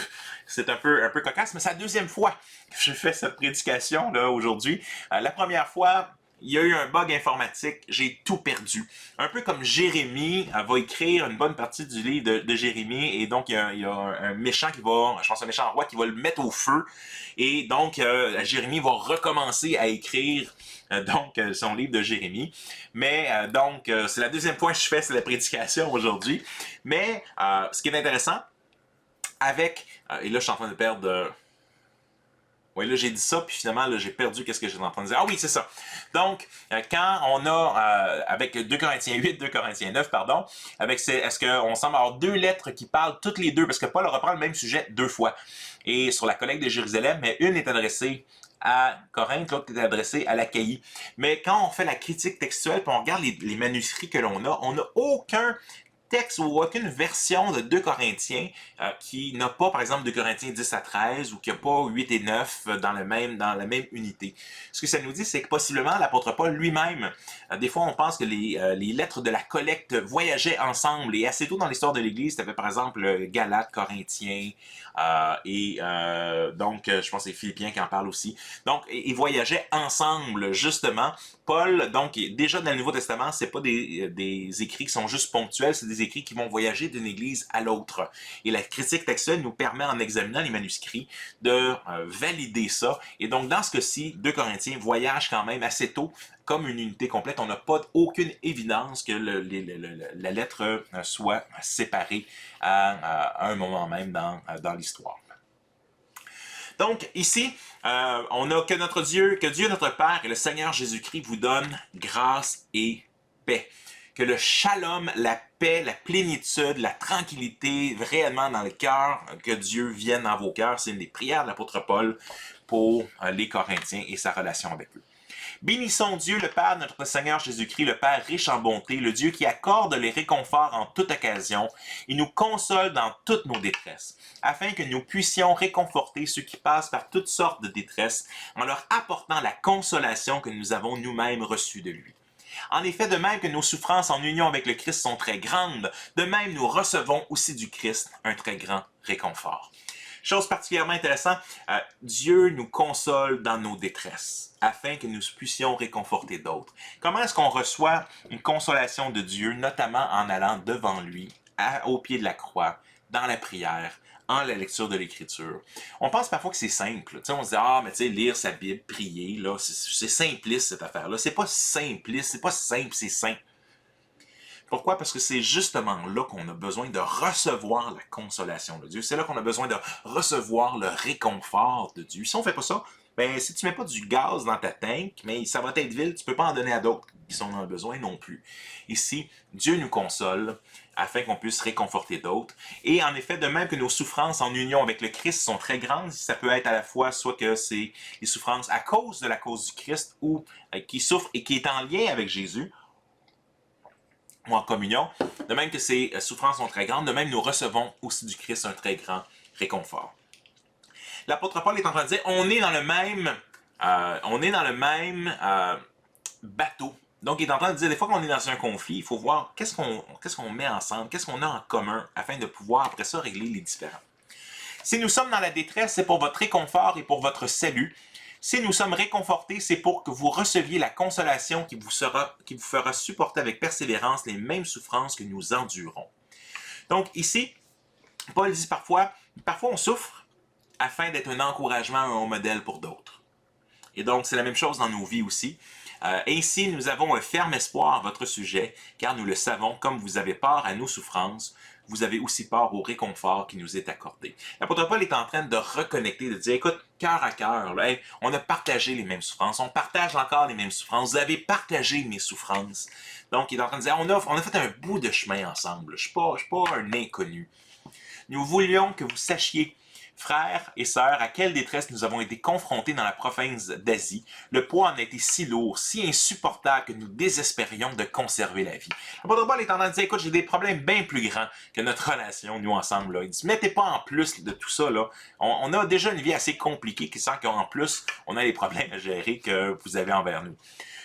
[SPEAKER 2] c'est un peu cocasse, mais c'est la deuxième fois que je fais cette prédication là aujourd'hui. La première fois, il y a eu un bug informatique, j'ai tout perdu. Un peu comme Jérémie va écrire une bonne partie du livre de Jérémie, et donc il y a un méchant qui va, je pense un méchant roi qui va le mettre au feu, et donc Jérémie va recommencer à écrire son livre de Jérémie. Mais c'est la deuxième fois que je fais la prédication aujourd'hui. Mais ce qui est intéressant, et là je suis en train de perdre... Oui, là, j'ai dit ça, puis finalement, là, j'ai perdu qu'est-ce que j'étais en train de dire. Ah oui, c'est ça. Donc, quand on a, avec 2 Corinthiens 8, 2 Corinthiens 9, pardon, est-ce qu'on semble avoir 2 lettres qui parlent toutes les deux, parce que Paul reprend le même sujet 2 fois. Et sur la collecte de Jérusalem, mais une est adressée à Corinthe, l'autre est adressée à l'Achaïe. Mais quand on fait la critique textuelle, puis on regarde les manuscrits que l'on a, on n'a aucun texte ou aucune version de 2 Corinthiens qui n'a pas, par exemple, 2 Corinthiens 10 à 13 ou qui n'a pas 8 et 9 dans la même unité. Ce que ça nous dit, c'est que possiblement l'apôtre Paul lui-même, des fois on pense que les lettres de la collecte voyageaient ensemble, et assez tôt dans l'histoire de l'Église, tu avais par exemple Galates, Corinthiens, donc je pense que c'est Philippiens qui en parle aussi. Donc, ils voyageaient ensemble, justement. Paul, donc, déjà dans le Nouveau Testament, c'est pas des écrits qui sont juste ponctuels, c'est des écrits qui vont voyager d'une église à l'autre. Et la critique textuelle nous permet, en examinant les manuscrits, de valider ça. Et donc, dans ce cas-ci, 2 Corinthiens voyage quand même assez tôt comme une unité complète. On n'a pas aucune évidence que la lettre soit séparée à un moment même dans l'histoire. Donc, ici, on a que Dieu notre Père et le Seigneur Jésus-Christ vous donne grâce et paix. Que le shalom, la paix, la plénitude, la tranquillité réellement dans le cœur, que Dieu vienne dans vos cœurs. C'est une des prières de l'apôtre Paul pour les Corinthiens et sa relation avec eux. Bénissons Dieu, le Père, notre Seigneur Jésus-Christ, le Père riche en bonté, le Dieu qui accorde les réconforts en toute occasion et nous console dans toutes nos détresses, afin que nous puissions réconforter ceux qui passent par toutes sortes de détresses en leur apportant la consolation que nous avons nous-mêmes reçue de lui. En effet, de même que nos souffrances en union avec le Christ sont très grandes, de même nous recevons aussi du Christ un très grand réconfort. Chose particulièrement intéressante, Dieu nous console dans nos détresses, afin que nous puissions réconforter d'autres. Comment est-ce qu'on reçoit une consolation de Dieu, notamment en allant devant lui, au pied de la croix, dans la prière, en la lecture de l'Écriture? On pense parfois que c'est simple. On se dit, ah, mais tu sais, lire sa Bible, prier, là, c'est simpliste cette affaire-là. C'est pas simpliste, c'est pas simple, c'est simple. Pourquoi? Parce que c'est justement là qu'on a besoin de recevoir la consolation de Dieu. C'est là qu'on a besoin de recevoir le réconfort de Dieu. Si on ne fait pas ça, ben, si tu ne mets pas du gaz dans ta tank, mais ça va être vide, tu ne peux pas en donner à d'autres qui sont dans le besoin non plus. Ici, Dieu nous console afin qu'on puisse réconforter d'autres. Et en effet, de même que nos souffrances en union avec le Christ sont très grandes, ça peut être à la fois soit que c'est les souffrances à cause de la cause du Christ ou qui souffrent et qui est en lien avec Jésus, ou en communion, de même que ces souffrances sont très grandes, de même nous recevons aussi du Christ un très grand réconfort. L'apôtre Paul est en train de dire, on est dans le même bateau. Donc, il est en train de dire, des fois qu'on est dans un conflit, il faut voir qu'est-ce qu'on met ensemble, qu'est-ce qu'on a en commun, afin de pouvoir, après ça, régler les différends. Si nous sommes dans la détresse, c'est pour votre réconfort et pour votre salut. Si nous sommes réconfortés, c'est pour que vous receviez la consolation qui vous fera supporter avec persévérance les mêmes souffrances que nous endurons. Donc ici, Paul dit parfois on souffre afin d'être un encouragement, un modèle pour d'autres. Et donc c'est la même chose dans nos vies aussi. Ainsi, nous avons un ferme espoir à votre sujet, car nous le savons, comme vous avez part à nos souffrances, vous avez aussi part au réconfort qui nous est accordé. L'apôtre Paul est en train de reconnecter, de dire, écoute, cœur à cœur, là, hey, on a partagé les mêmes souffrances, on partage encore les mêmes souffrances, vous avez partagé mes souffrances. Donc, il est en train de dire, on a fait un bout de chemin ensemble, je ne suis pas un inconnu. Nous voulions que vous sachiez, frères et sœurs, à quelle détresse nous avons été confrontés dans la province d'Asie. Le poids en a été si lourd, si insupportable que nous désespérions de conserver la vie. L'apôtre Paul est en train de dire, écoute, j'ai des problèmes bien plus grands que notre relation, nous ensemble. Là. Il dit, mettez pas en plus de tout ça. Là. On a déjà une vie assez compliquée, sans qu'en plus, on a les problèmes à gérer que vous avez envers nous.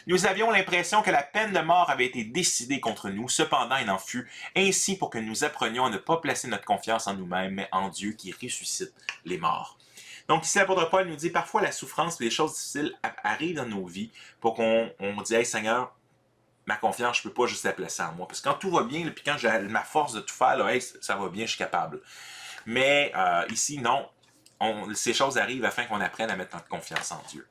[SPEAKER 2] Nous avions l'impression que la peine de mort avait été décidée contre nous, cependant il en fut ainsi pour que nous apprenions à ne pas placer notre confiance en nous-mêmes, mais en Dieu qui ressuscite les morts. Donc ici, l'apôtre Paul nous dit, parfois la souffrance et les choses difficiles arrivent dans nos vies pour qu'on dise, hey Seigneur, ma confiance, je ne peux pas juste la placer en moi. Parce que quand tout va bien, puis quand j'ai ma force de tout faire, là, hey, ça va bien, je suis capable. Mais ici, non, ces choses arrivent afin qu'on apprenne à mettre notre confiance en Dieu.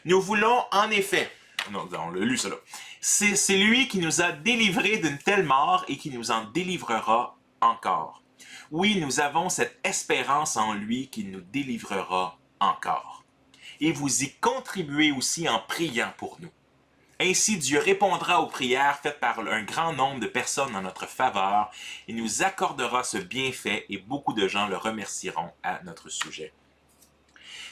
[SPEAKER 2] Nous voulons en effet, non, on l'a lu ça là. C'est lui qui nous a délivrés d'une telle mort et qui nous en délivrera encore. Oui, nous avons cette espérance en lui qui nous délivrera encore. Et vous y contribuez aussi en priant pour nous. Ainsi, Dieu répondra aux prières faites par un grand nombre de personnes en notre faveur et nous accordera ce bienfait et beaucoup de gens le remercieront à notre sujet.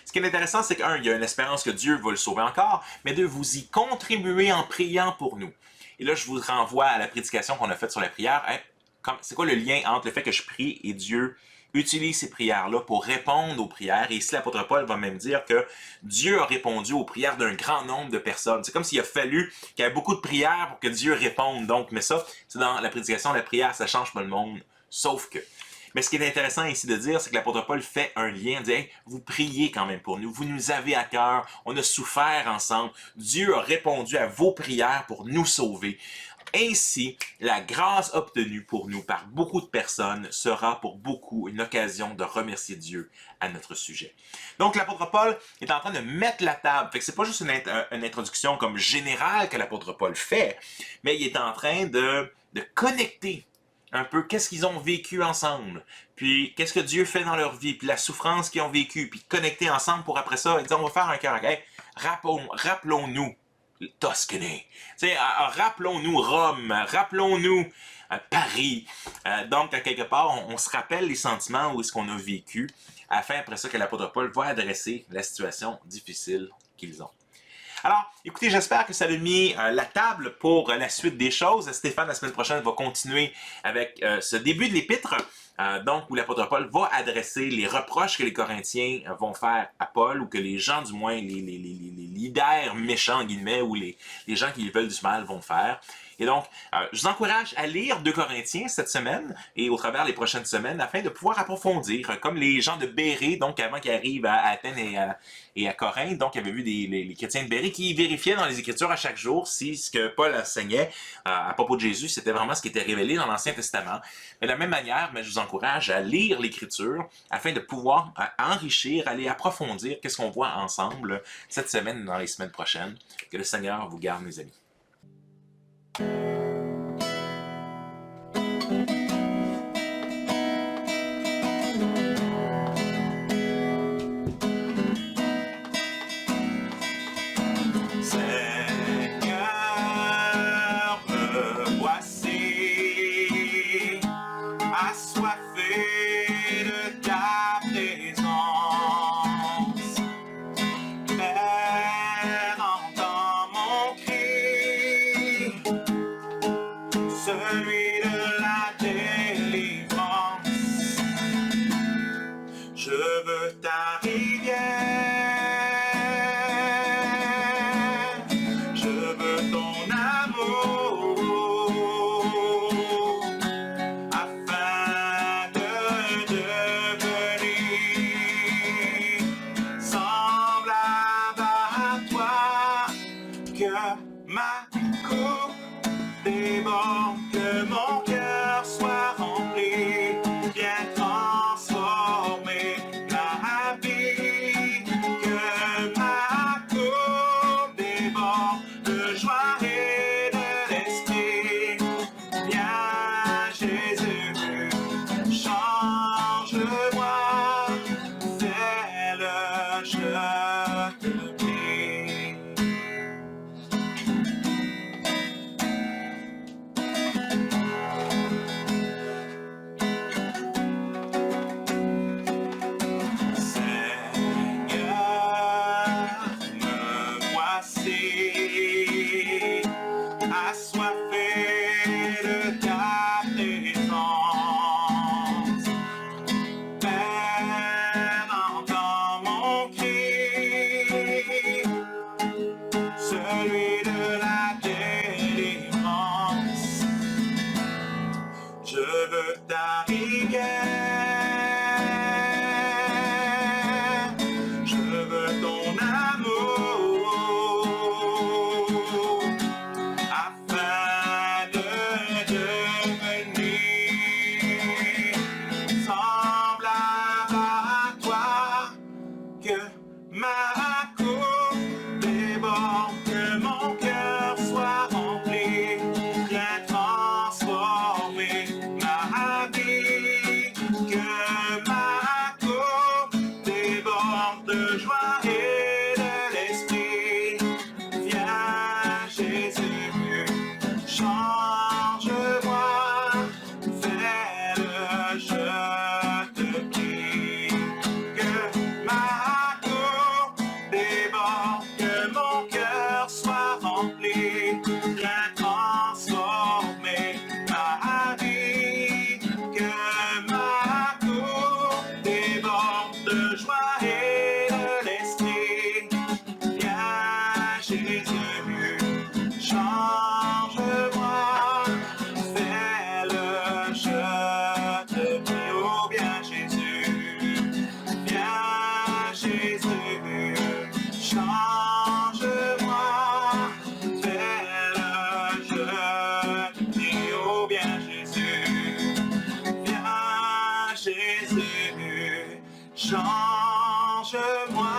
[SPEAKER 2] Ce qui est intéressant, c'est qu'un, il y a une espérance que Dieu va le sauver encore, mais deux, vous y contribuez en priant pour nous. Et là, je vous renvoie à la prédication qu'on a faite sur la prière. C'est quoi le lien entre le fait que je prie et Dieu utilise ces prières-là pour répondre aux prières? Et ici, l'apôtre Paul va même dire que Dieu a répondu aux prières d'un grand nombre de personnes. C'est comme s'il a fallu qu'il y ait beaucoup de prières pour que Dieu réponde. Donc, mais ça, c'est dans la prédication, la prière, ça change pas le monde. Sauf que. Mais ce qui est intéressant ici de dire, c'est que l'apôtre Paul fait un lien, dit hey, vous priez quand même pour nous, vous nous avez à cœur, on a souffert ensemble, Dieu a répondu à vos prières pour nous sauver. Ainsi, la grâce obtenue pour nous par beaucoup de personnes sera pour beaucoup une occasion de remercier Dieu à notre sujet. Donc l'apôtre Paul est en train de mettre la table, fait que c'est pas juste une introduction comme générale que l'apôtre Paul fait, mais il est en train de connecter un peu qu'est-ce qu'ils ont vécu ensemble, puis qu'est-ce que Dieu fait dans leur vie, puis la souffrance qu'ils ont vécue, puis connecter ensemble pour après ça, et dire, on va faire un cœur. Hey, rappelons-nous Toscane, rappelons-nous Rome, rappelons-nous Paris. Donc, à quelque part, on se rappelle les sentiments où est-ce qu'on a vécu, afin après ça que l'apôtre Paul va adresser la situation difficile qu'ils ont. Alors, écoutez, j'espère que ça a mis la table pour la suite des choses. Stéphane, la semaine prochaine, va continuer avec ce début de l'épître. donc où l'apôtre Paul va adresser les reproches que les Corinthiens vont faire à Paul, ou que les gens, du moins, les leaders méchants, en guillemets, ou les gens qui veulent du mal vont faire. Et donc, je vous encourage à lire 2 Corinthiens cette semaine et au travers les prochaines semaines afin de pouvoir approfondir, comme les gens de Bérée, donc avant qu'ils arrivent à Athènes et à Corinthe, donc il y avait vu les chrétiens de Bérée qui vérifiaient dans les Écritures à chaque jour si ce que Paul enseignait à propos de Jésus, c'était vraiment ce qui était révélé dans l'Ancien Testament. Mais de la même manière, je vous encourage à lire l'Écriture afin de pouvoir enrichir, aller approfondir qu'est-ce qu'on voit ensemble cette semaine dans les semaines prochaines. Que le Seigneur vous garde, mes amis.
[SPEAKER 1] Seigneur, me voici, assoiffé de ta présence. Père, entends mon cri, celui de la délivrance. Je veux ta rivière, je veux ton amour, afin de devenir semblable à toi, que ma coupe déborde, que mon cœur soit rempli, bien transformé la vie, que ma coupe déborde de joie et de l'esprit. Viens Jésus, change-moi, fais-le, je te prie. Seigneur, me voici, assoiffé de ta présence. Père, entends mon cri, celui de la délivrance. Je veux ta rivière, je veux ton amour, afin de devenir semblable à toi, que ma coupe déborde, que mon cœur soit rempli, bien transformé ma vie, que ma coupe déborde de joie et de l'esprit. Viens Jésus, change-moi, fais-le, je te prie. Que ma coupe déborde, que mon cœur soit rempli, bien transformé ma vie, que ma coupe déborde de joie et de l'esprit. Viens Jésus, change-moi, fais-le, je te prie. Oh bien Jésus, viens Jésus, change-moi, fais-le, je te prie. Oh bien Jésus, viens Jésus, change-moi.